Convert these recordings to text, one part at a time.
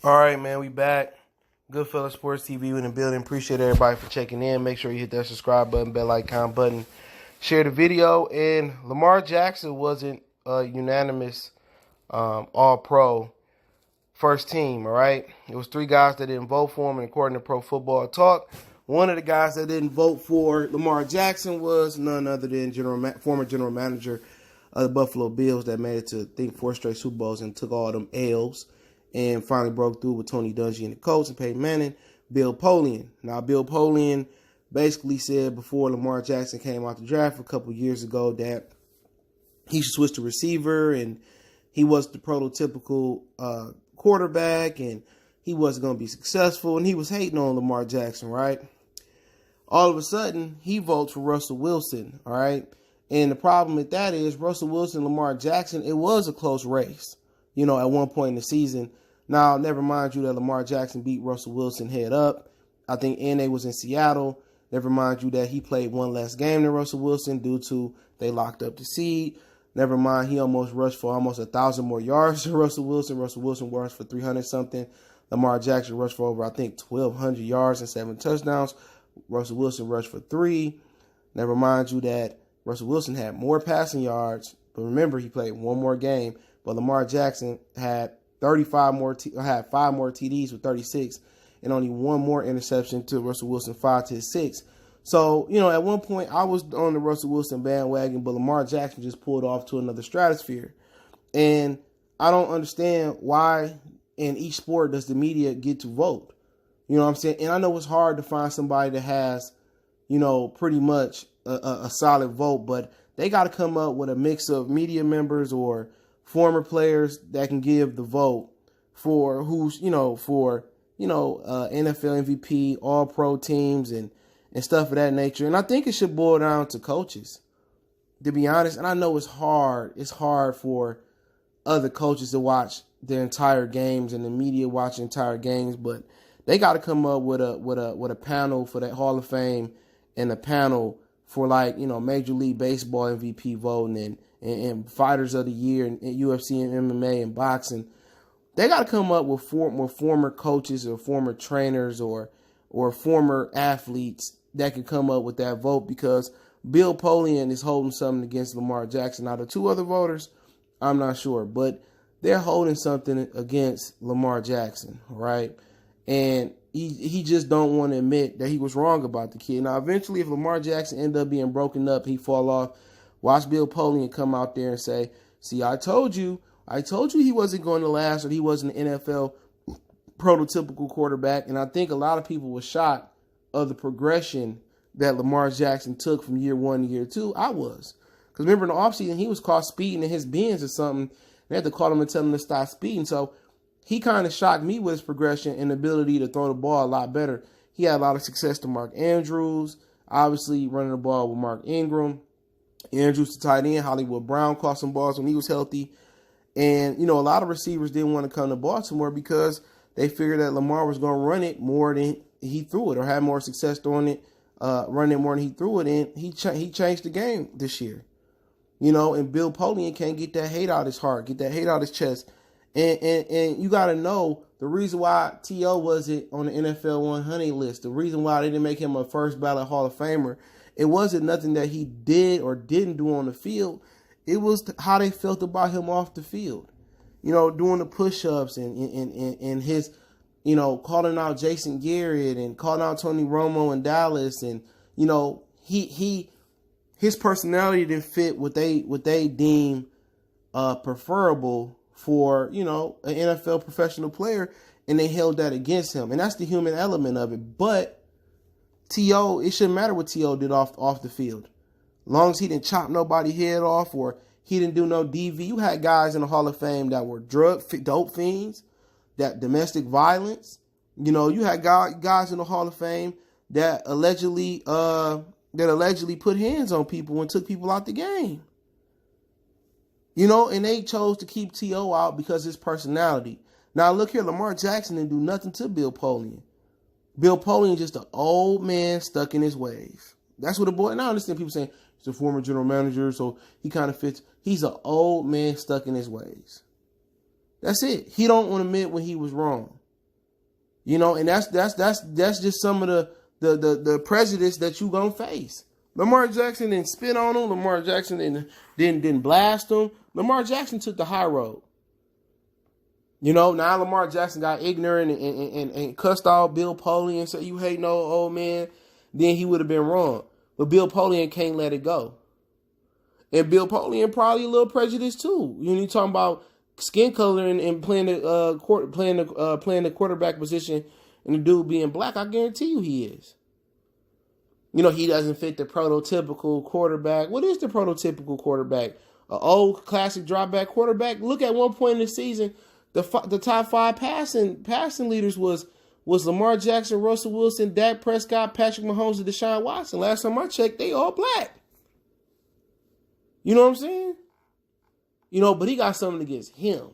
All right, man, we back. Goodfellas Sports TV in the building. Appreciate everybody for checking in. Make sure you hit that subscribe button, bell icon button. Share the video. And Lamar Jackson wasn't a unanimous all-pro first team, all right? It was 3 guys that didn't vote for him, and according to Pro Football Talk, one of the guys that didn't vote for Lamar Jackson was none other than former general manager of the Buffalo Bills that made it to, I think, 4 straight Super Bowls and took all them L's. And finally broke through with Tony Dungy and the Colts and Peyton Manning, Bill Polian. Now, Bill Polian basically said before Lamar Jackson came out the draft a couple years ago that he should switch to receiver and he was the prototypical quarterback and he wasn't going to be successful. And he was hating on Lamar Jackson, right? All of a sudden, he votes for Russell Wilson, all right? And the problem with that is Russell Wilson, Lamar Jackson, it was a close race, you know, at one point in the season. Now, never mind you that Lamar Jackson beat Russell Wilson head up. I think they was in Seattle. Never mind you that he played one less game than Russell Wilson due to they locked up the seed. Never mind he almost rushed for almost 1,000 more yards than Russell Wilson. Russell Wilson rushed for 300-something. Lamar Jackson rushed for over, I think, 1,200 yards and 7 touchdowns. Russell Wilson rushed for 3. Never mind you that Russell Wilson had more passing yards. But remember, he played one more game. But Lamar Jackson had 5 more TDs with 36 and only 1 more interception to Russell Wilson 5 to 6. So, you know, at one point I was on the Russell Wilson bandwagon, but Lamar Jackson just pulled off to another stratosphere. And I don't understand why in each sport does the media get to vote. You know what I'm saying? And I know it's hard to find somebody that has, you know, pretty much a solid vote, but they got to come up with a mix of media members or former players that can give the vote for who's, NFL MVP, all pro teams and stuff of that nature. And I think it should boil down to coaches, to be honest. And I know it's hard. It's hard for other coaches to watch their entire games and the media watch entire games, but they got to come up with a panel for that Hall of Fame and a panel for Major League Baseball MVP voting and fighters of the year and UFC and MMA and boxing. They got to come up with former coaches or former trainers or former athletes that can come up with that vote, because Bill Polian is holding something against Lamar Jackson. Now, the 2 other voters, I'm not sure, but they're holding something against Lamar Jackson, right? And he just don't want to admit that he was wrong about the kid. Now, eventually, if Lamar Jackson end up being broken up, he fall off. Watch Bill Polian come out there and say, see, I told you he wasn't going to last, or he wasn't an NFL prototypical quarterback. And I think a lot of people were shocked of the progression that Lamar Jackson took from year 1 to year 2. I was. Because remember in the offseason, he was caught speeding in his Benz or something. They had to call him and tell him to stop speeding. So he kind of shocked me with his progression and ability to throw the ball a lot better. He had a lot of success to Mark Andrews, obviously running the ball with Mark Ingram. Andrews to tight end. Hollywood Brown caught some balls when he was healthy. And, a lot of receivers didn't want to come to Baltimore because they figured that Lamar was going to run it more than he threw it, or had more success throwing it, running it more than he threw it in. He changed the game this year. And Bill Polian can't get that hate out his heart, get that hate out his chest. And you got to know the reason why T.O. wasn't on the NFL 100 list, the reason why they didn't make him a first ballot Hall of Famer, it wasn't nothing that he did or didn't do on the field. It was how they felt about him off the field. Doing the push-ups and his, calling out Jason Garrett and calling out Tony Romo in Dallas. And, his personality didn't fit what they deem preferable for, an NFL professional player. And they held that against him. And that's the human element of it. But T.O., it shouldn't matter what T.O. did off the field. As long as he didn't chop nobody's head off or he didn't do no DV. You had guys in the Hall of Fame that were dope fiends, that domestic violence. You had guys in the Hall of Fame that allegedly put hands on people and took people out the game. And they chose to keep T.O. out because of his personality. Now, look here, Lamar Jackson didn't do nothing to Bill Polian. Bill Polian just an old man stuck in his ways. That's what a boy. And I understand people saying he's a former general manager, so he kind of fits. He's an old man stuck in his ways. That's it. He don't want to admit when he was wrong. And that's just some of the prejudice that you gonna face. Lamar Jackson didn't spit on him. Lamar Jackson didn't blast him. Lamar Jackson took the high road. Now Lamar Jackson got ignorant and cussed out Bill Polian and said, "You hate no old man," then he would have been wrong. But Bill Polian can't let it go. And Bill Polian probably a little prejudiced too. You talking about skin color and playing the quarterback position and the dude being black, I guarantee you he is. He doesn't fit the prototypical quarterback. What is the prototypical quarterback? An old classic drop back quarterback? Look, at one point in the season, the top 5 passing leaders was Lamar Jackson, Russell Wilson, Dak Prescott, Patrick Mahomes, and Deshaun Watson. Last time I checked, they all black. You know what I'm saying? But he got something against him.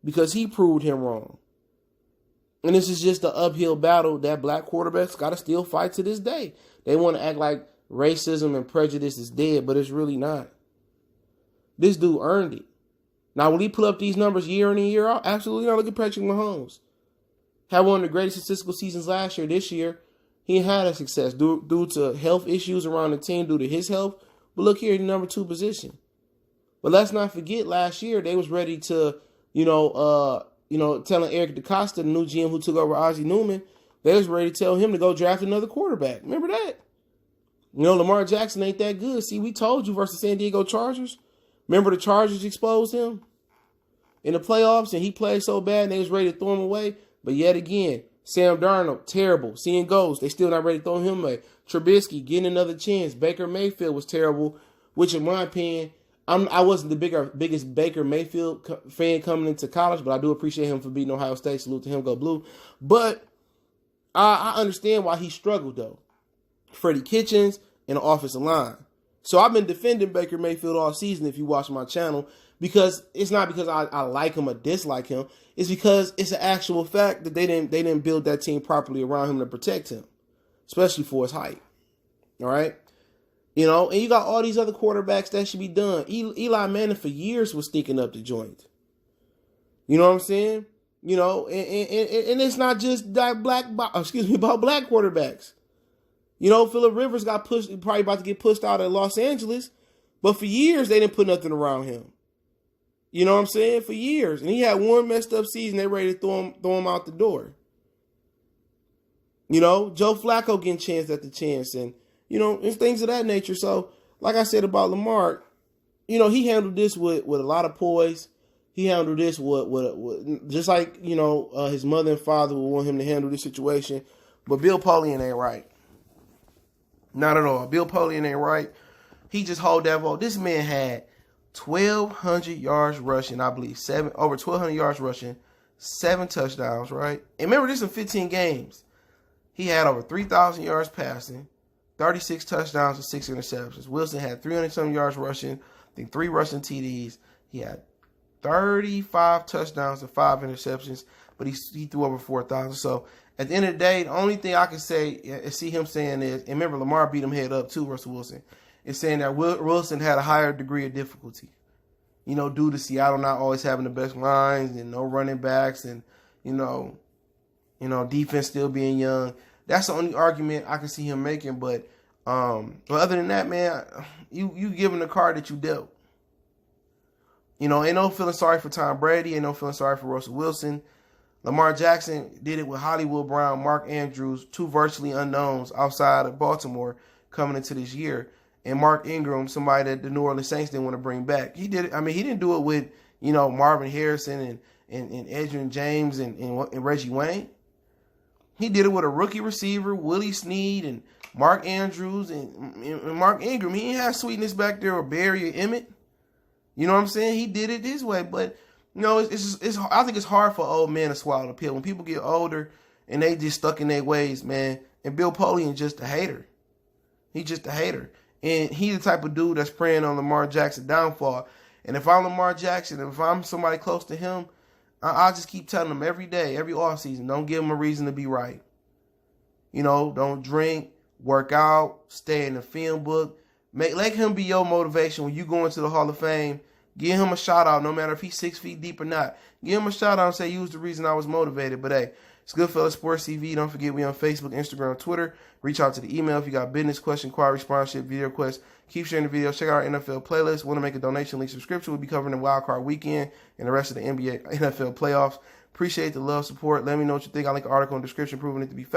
Because he proved him wrong. And this is just the uphill battle that black quarterbacks got to still fight to this day. They want to act like racism and prejudice is dead, but it's really not. This dude earned it. Now, will he pull up these numbers year in and year out? Absolutely not. Look at Patrick Mahomes. Had one of the greatest statistical seasons last year. This year, he had a success due to health issues around the team, due to his health. But look here, the number 2 position. But let's not forget, last year, they was ready to, telling Eric DeCosta, the new GM who took over Ozzie Newman, they was ready to tell him to go draft another quarterback. Remember that? Lamar Jackson ain't that good. See, we told you versus San Diego Chargers. Remember the Chargers exposed him in the playoffs, and he played so bad, and they was ready to throw him away. But yet again, Sam Darnold, terrible. Seeing ghosts, they still not ready to throw him away. Trubisky, getting another chance. Baker Mayfield was terrible, which in my opinion, I wasn't the biggest Baker Mayfield fan coming into college, but I do appreciate him for beating Ohio State. Salute to him, go blue. But I understand why he struggled, though. Freddie Kitchens and the offensive line. So I've been defending Baker Mayfield all season, if you watch my channel, because it's not because I like him or dislike him. It's because it's an actual fact that they didn't build that team properly around him to protect him, especially for his height. All right? And you got all these other quarterbacks that should be done. Eli Manning for years was sneaking up the joint. You know what I'm saying? And it's not just about black quarterbacks. Phillip Rivers got pushed, probably about to get pushed out of Los Angeles, but for years they didn't put nothing around him. You know what I'm saying? For years. And he had one messed up season, they ready to throw him out the door. Joe Flacco getting chance at the chance, and and things of that nature. So, like I said about Lamar, he handled this with a lot of poise. He handled this with just like, his mother and father would want him to handle this situation. But Bill Polian ain't right. Not at all. Bill Polian ain't right. He just hold that vote. This man had 1,200 yards rushing, I believe, over 1,200 yards rushing, 7 touchdowns, right? And remember, this in 15 games. He had over 3,000 yards passing, 36 touchdowns and 6 interceptions. Wilson had 300-something yards rushing, I think 3 rushing TDs. He had 35 touchdowns and 5 interceptions, but he threw over 4,000. So at the end of the day, the only thing I can say is see him saying is, and remember Lamar beat him head up too, Russell Wilson, is saying that Wilson had a higher degree of difficulty, due to Seattle not always having the best lines and no running backs and, defense still being young. That's the only argument I can see him making. But other than that, man, you giving the card that you dealt. Ain't no feeling sorry for Tom Brady. Ain't no feeling sorry for Russell Wilson. Lamar Jackson did it with Hollywood Brown, Mark Andrews, 2 virtually unknowns outside of Baltimore coming into this year. And Mark Ingram, somebody that the New Orleans Saints didn't want to bring back. He did it. I mean, he didn't do it with, Marvin Harrison and Edgerrin James and Reggie Wayne. He did it with a rookie receiver, Willie Snead, and Mark Andrews and Mark Ingram. He didn't have sweetness back there or Barry or Emmett. You know what I'm saying? He did it this way. But, it's I think it's hard for old men to swallow the pill. When people get older and they just stuck in their ways, man. And Bill Polian just a hater. He's just a hater. And he's the type of dude that's preying on Lamar Jackson's downfall. And if I'm Lamar Jackson, if I'm somebody close to him, I'll just keep telling him every day, every offseason, don't give him a reason to be right. Don't drink, work out, stay in the film book. Let him be your motivation when you go into the Hall of Fame. Give him a shout out, no matter if he's 6 feet deep or not. Give him a shout out and say, you was the reason I was motivated. But hey, it's Goodfellas Sports TV. Don't forget we on Facebook, Instagram, Twitter. Reach out to the email if you got business, question, inquiry, sponsorship, video requests. Keep sharing the video. Check out our NFL playlist. Want to make a donation link subscription? We'll be covering the wild card weekend and the rest of the NBA NFL playoffs. Appreciate the love, support. Let me know what you think. I link an article in the description proving it to be fact.